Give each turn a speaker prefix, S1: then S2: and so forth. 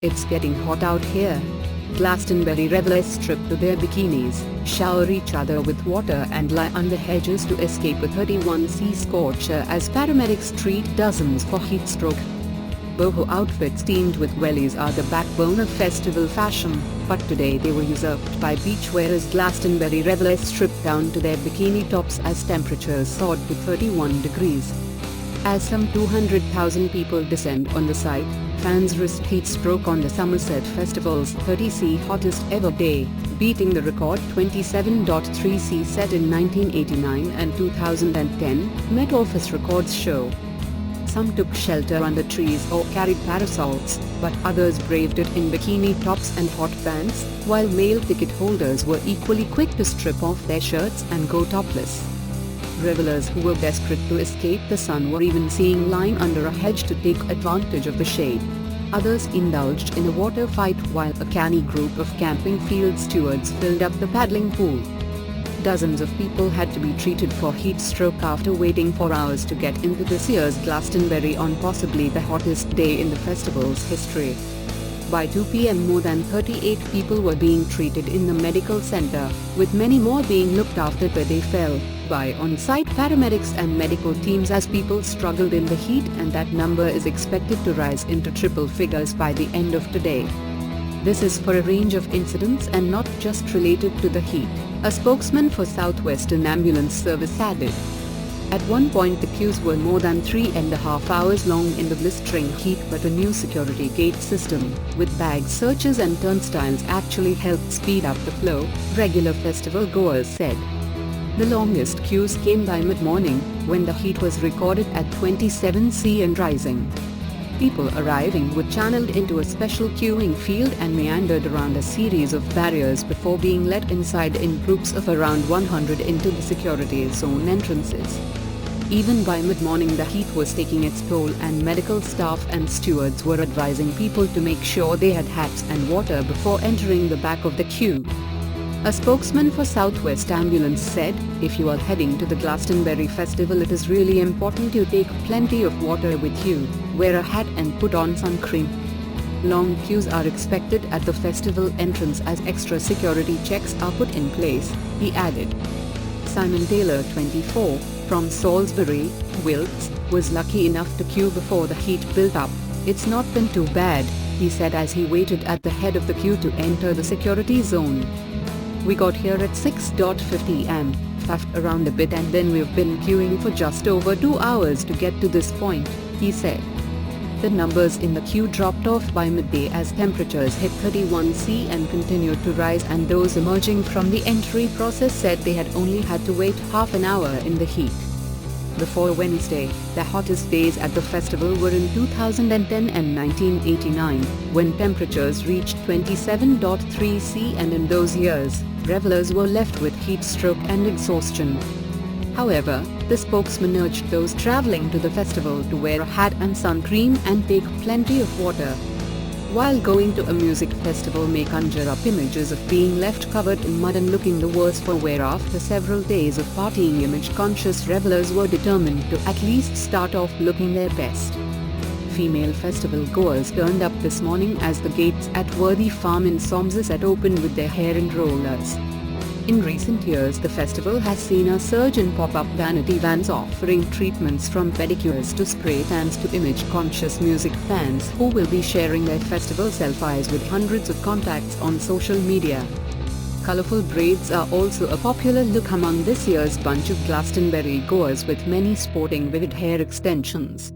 S1: It's getting hot out here. Glastonbury revellers strip to their bikinis, shower each other with water and lie under hedges to escape a 31°C scorcher as paramedics treat dozens for heatstroke. Boho outfits teamed with wellies are the backbone of festival fashion, but today they were usurped by beachwear as Glastonbury revellers stripped down to their bikini tops as temperatures soared to 31 degrees. As some 200,000 people descend on the site, fans risked heatstroke on the Somerset festival's 30°C hottest ever day, beating the record 27.3°C set in 1989 and 2010, Met Office records show. Some took shelter under trees or carried parasols, but others braved it in bikini tops and hot pants, while male ticket holders were equally quick to strip off their shirts and go topless. Revellers who were desperate to escape the sun were even seen lying under a hedge to take advantage of the shade. Others indulged in a water fight while a canny group of camping field stewards filled up the paddling pool. Dozens of people had to be treated for heat stroke after waiting for hours to get into this year's Glastonbury on possibly the hottest day in the festival's history. By 2 p.m. more than 38 people were being treated in the medical center, with many more being looked after where they fell by on-site paramedics and medical teams as people struggled in the heat, and that number is expected to rise into triple figures by the end of today. This is for a range of incidents and not just related to the heat, a spokesman for Southwestern Ambulance Service added. At one point the queues were more than 3.5 hours long in the blistering heat, but a new security gate system, with bag searches and turnstiles actually helped speed up the flow, regular festival goers said. The longest queues came by mid-morning, when the heat was recorded at 27°C and rising. People arriving were channeled into a special queuing field and meandered around a series of barriers before being let inside in groups of around 100 into the security zone entrances. Even by mid-morning the heat was taking its toll, and medical staff and stewards were advising people to make sure they had hats and water before entering the back of the queue. A spokesman for Southwest Ambulance said, "If you are heading to the Glastonbury festival, it is really important you take plenty of water with you, wear a hat and put on sun cream." Long queues are expected at the festival entrance as extra security checks are put in place, he added. Simon Taylor, 24, from Salisbury, Wilts, was lucky enough to queue before the heat built up. "It's not been too bad," he said as he waited at the head of the queue to enter the security zone. "We got here at 6:50 am, faffed around a bit, and then we've been queuing for just over 2 hours to get to this point," he said. The numbers in the queue dropped off by midday as temperatures hit 31°C and continued to rise, and those emerging from the entry process said they had only had to wait half an hour in the heat. Before Wednesday, the hottest days at the festival were in 2010 and 1989, when temperatures reached 27.3°C, and in those years, revellers were left with heat stroke and exhaustion. However, the spokesman urged those traveling to the festival to wear a hat and sun cream and take plenty of water. While going to a music festival may conjure up images of being left covered in mud and looking the worse for wear after several days of partying, image-conscious revellers were determined to at least start off looking their best. Female festival goers turned up this morning as the gates at Worthy Farm in Somerset opened with their hair in rollers. In recent years the festival has seen a surge in pop-up vanity vans offering treatments from pedicures to spray tans to image-conscious music fans who will be sharing their festival selfies with hundreds of contacts on social media. Colorful braids are also a popular look among this year's bunch of Glastonbury goers, with many sporting vivid hair extensions.